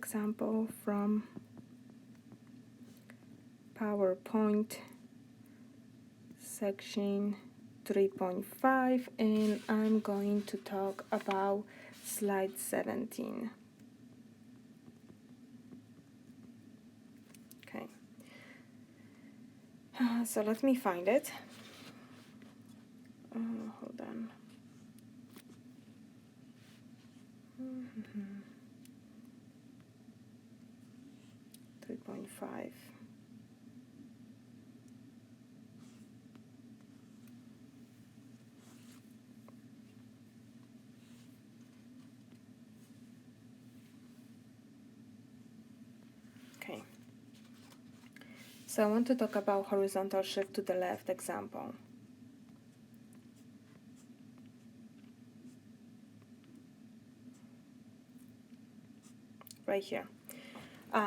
example from PowerPoint section 3.5, and I'm going to talk about slide 17. Okay, so let me find it. Hold on. 3.5. Okay. So I want to talk about horizontal shift to the left example. Right here.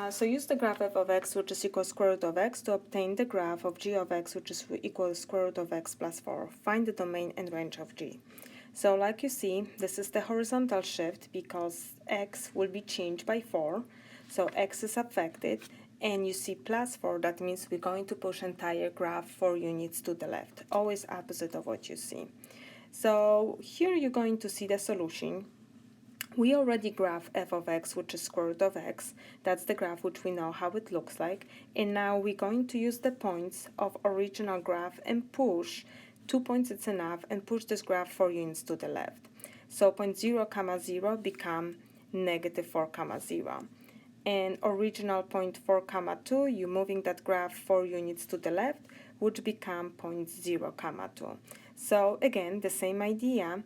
So use the graph f of x, which is equal to square root of x, to obtain the graph of g of x, which is equal to square root of x plus 4. Find the domain and range of g. So like you see, this is the horizontal shift because x will be changed by 4. So x is affected, and you see plus 4, that means we're going to push entire graph 4 units to the left, always opposite of what you see. So here you're going to see the solution. We already graph f of x, which is square root of x. That's the graph which we know how it looks like. And now we're going to use the points of original graph and push 2 points, it's enough, and push this graph 4 units to the left. So point 0, 0 become negative 4, 0. And original point 4, 2, you're moving that graph 4 units to the left, which become point 0, 2. So again, the same idea.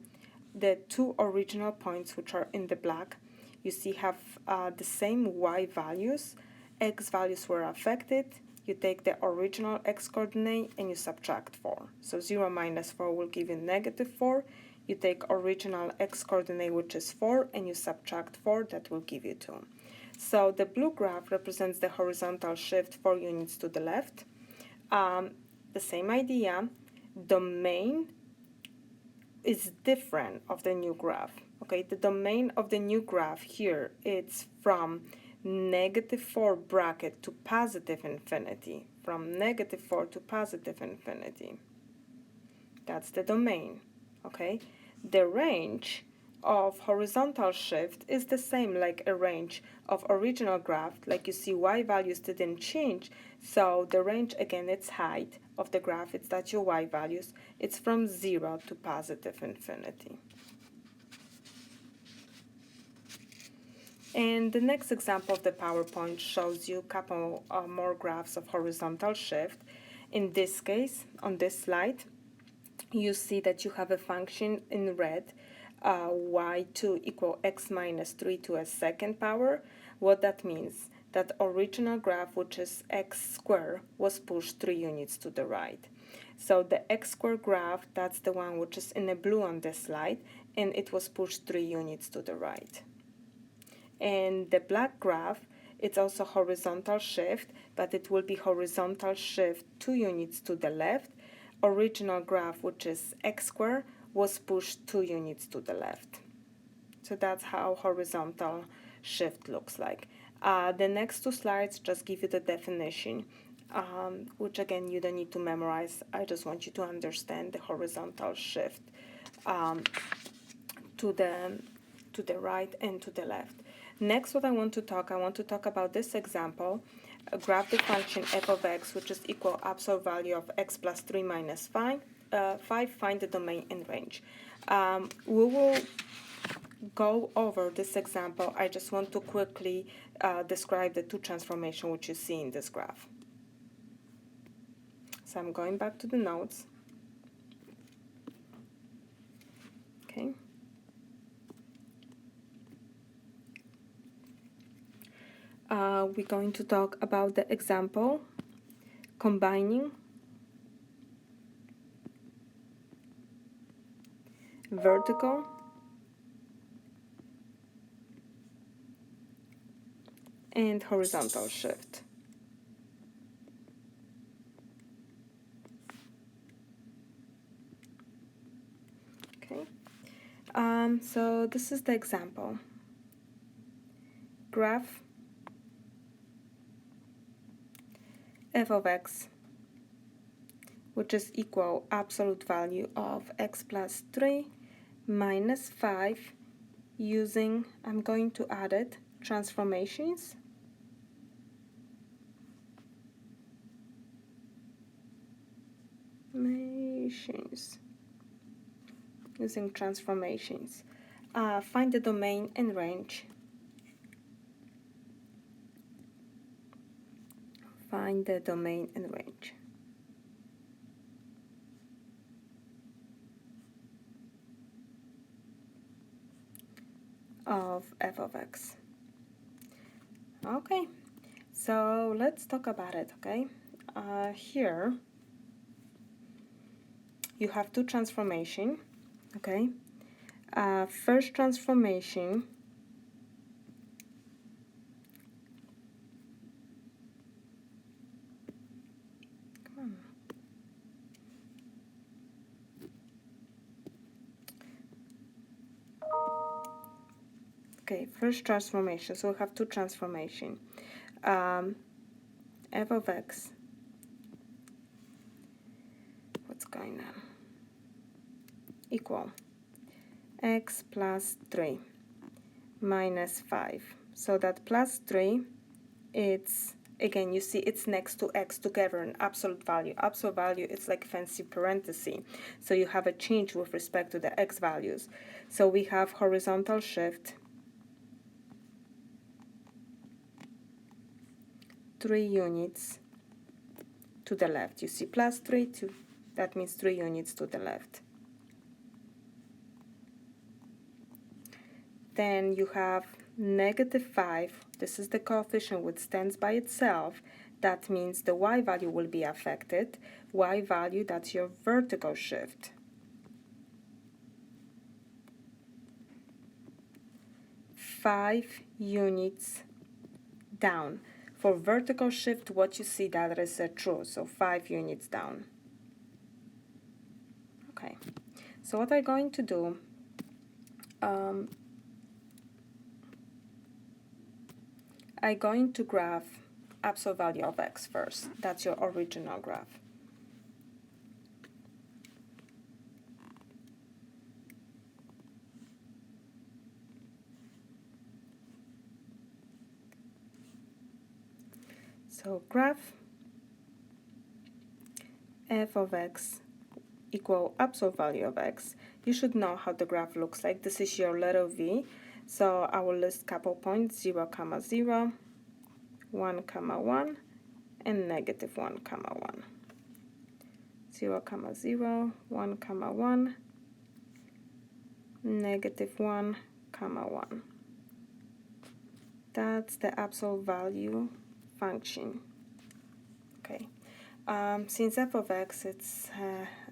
The two original points, which are in the black, you see have the same y values. X values were affected. You take the original x coordinate and you subtract 4. So 0 minus 4 will give you negative 4. You take original x coordinate, which is 4, and you subtract 4, that will give you 2. So the blue graph represents the horizontal shift 4 units to the left. The same idea. Domain is different of the new graph. Okay, the domain of the new graph here, it's from negative 4 bracket to positive infinity. From negative 4 to positive infinity. That's the domain. Okay, the range of horizontal shift is the same like a range of original graph. Like you see, y values didn't change, so the range, again, it's height of the graph, it's that your y values, it's from 0 to positive infinity. And the next example of the PowerPoint shows you a couple more graphs of horizontal shift. In this case, on this slide, you see that you have a function in red, y2 equal x minus 3 to a second power. What that means, that original graph, which is x squared, was pushed 3 units to the right. So the x squared graph, that's the one which is in the blue on this slide, and it was pushed 3 units to the right. And the black graph, it's also horizontal shift, but it will be horizontal shift 2 units to the left. Original graph, which is x squared, was pushed 2 units to the left. So that's how horizontal shift looks like. The next 2 slides just give you the definition, which again you don't need to memorize. I just want you to understand the horizontal shift to the right and to the left. Next, what I want to talk about this example. Graph the function f of x, which is equal absolute value of x plus 3 minus 5. Find the domain and range. We will go over this example. I just want to quickly describe the 2 transformations which you see in this graph. So I'm going back to the notes. Okay. We're going to talk about the example combining vertical and horizontal shift. Okay, so this is the example. Graph f of x, which is equal absolute value of x plus 3 minus 5 using, I'm going to add it, transformations. Using transformations. Find the domain and range. Find the domain and range. Of f of x. Okay, so let's talk about it, okay? Here you have two transformation, okay? First transformation first transformation, so we have two transformation. F of x, what's going on, equal x plus 3 minus 5. So that plus 3, it's, again, you see it's next to x together in absolute value. Absolute value, it's like fancy parenthesis. So you have a change with respect to the x values. So we have horizontal shift 3 units to the left. You see plus 3, that means 3 units to the left. Then you have negative 5. This is the coefficient which stands by itself. That means the y value will be affected. Y value, that's your vertical shift. Five units down. For vertical shift, what you see, that is true, so 5 units down. Okay, so what I'm going to do, I'm going to graph absolute value of x first. That's your original graph. So graph f of x equal absolute value of x. You should know how the graph looks like. This is your letter v. So I will list couple points, 0, 0, 1, 1, and negative 1, 1. 0, 0, 1, 1, negative 1, 1. That's the absolute value function. Okay. Since f of x, it's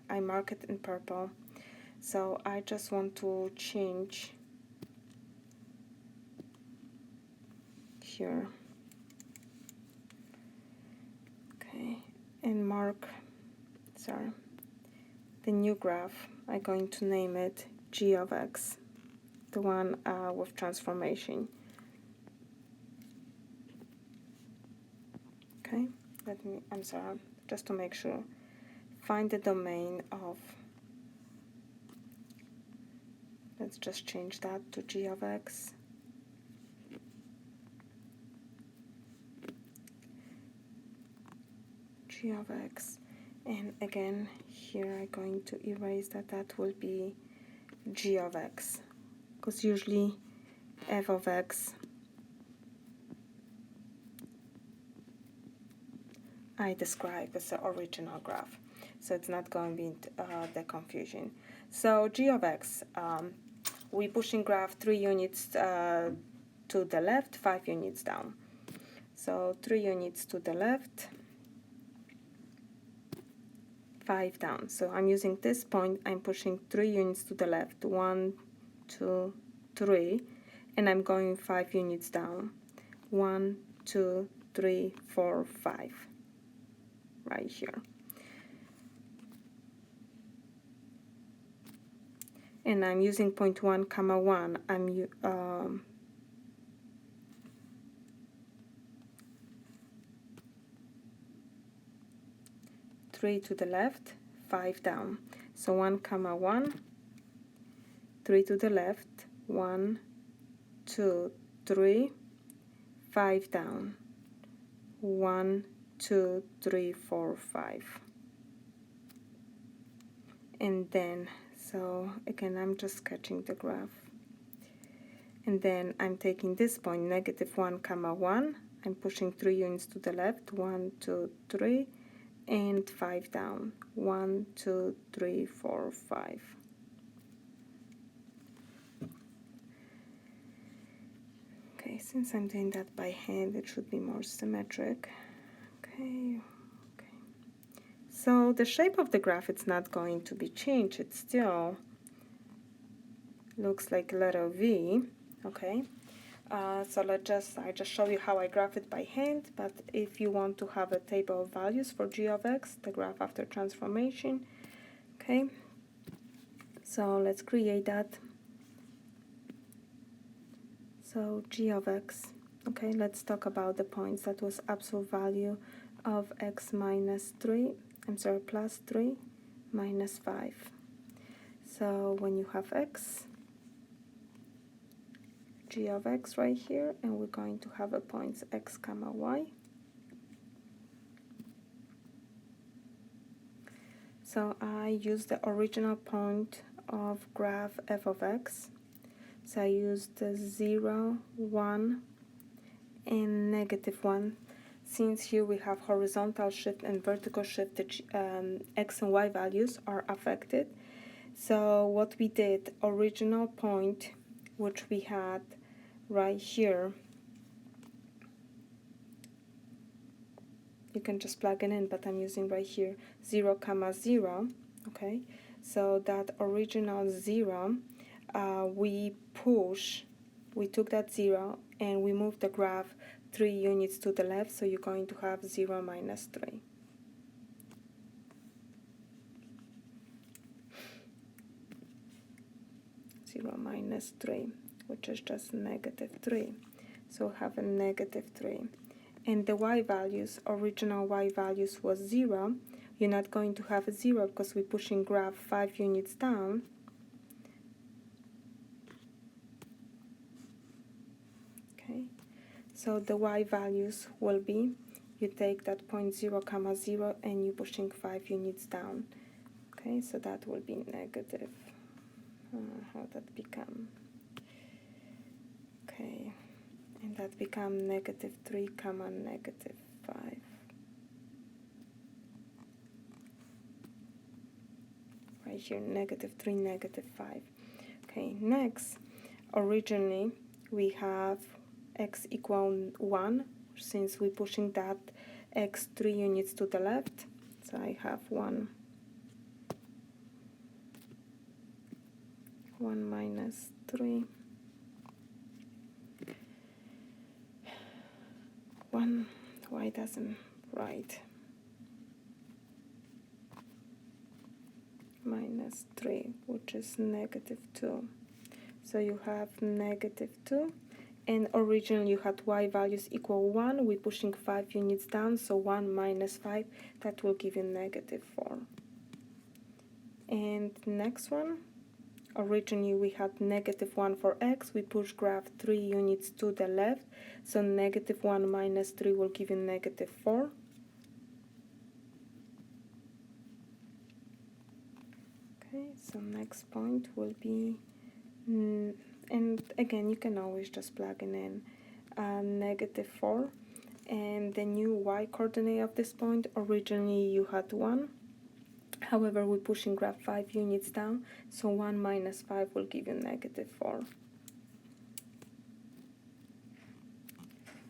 I mark it in purple, so I just want to change here. Okay, and mark, sorry, the new graph. I'm going to name it g of x, the one with transformation. Okay, I'm sorry, just to make sure. Find the domain of, let's just change that to g of x. G of x, and again here I'm going to erase that. That will be g of x, because usually f of x I describe as the original graph, so it's not going to be the confusion. So g of x, we pushing graph 3 units to the left, 5 units down. So 3 units to the left, 5 down. So I'm using this point, I'm pushing 3 units to the left, 1, 2, 3, and I'm going 5 units down, 1, 2, 3, 4, 5, right here. And I'm using point 1, 1. 3 to the left, 5 down. So 1, 1, 3 to the left, 1, 2, 3, 5 down. 1, 2, 3, 4, 5. And then, so again, I'm just sketching the graph. And then I'm taking this point, negative 1, 1. I'm pushing 3 units to the left, 1, 2, 3, and 5 down. 1, 2, 3, 4, 5. Okay, since I'm doing that by hand, it should be more symmetric. Okay. So the shape of the graph, it's not going to be changed. It still looks like letter V. Okay. So I just show you how I graph it by hand, but if you want to have a table of values for g of x, the graph after transformation, okay, so let's create that. So g of x, okay, let's talk about the points. That was absolute value of x minus 3, plus 3 minus 5. So when you have x, g of x right here, and we're going to have a points x comma y. So I use the original point of graph f of x. So I used the 0, 1, and negative 1. Since here we have horizontal shift and vertical shift, the x and y values are affected. So what we did, original point, which we had right here, you can just plug it in, but I'm using right here 0, 0. Okay, so that original 0, we took that 0 and we moved the graph 3 units to the left, so you're going to have 0 minus 3. Minus 3, which is just negative 3. So we have a negative 3. And the y values, original y values was 0. You're not going to have a 0 because we're pushing graph 5 units down. Okay, so the y values will be, you take that point 0, 0, and you're pushing 5 units down. Okay, so that will be negative. How that become? Okay, and that become negative 3, negative 5. Right here, negative 3, negative 5. Okay, next, originally we have x equal 1, since we're pushing that x 3 units to the left. So I have 1 minus 3. 1, why doesn't write? Minus 3, which is negative 2. So you have negative 2, and originally you had y values equal 1. We're pushing 5 units down, so 1 minus 5, that will give you negative 4. And next one, originally we had negative 1 for x. We push graph 3 units to the left, so negative 1 minus 3 will give you negative 4. Okay, so next point will be, and again you can always just plug in negative 4, and the new y coordinate of this point, originally you had 1. However, we're pushing graph 5 units down, so 1 minus 5 will give you negative 4.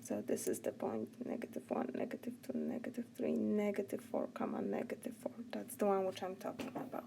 So this is the point, negative 1, negative 2, negative 3, negative 4, negative 4. That's the one which I'm talking about.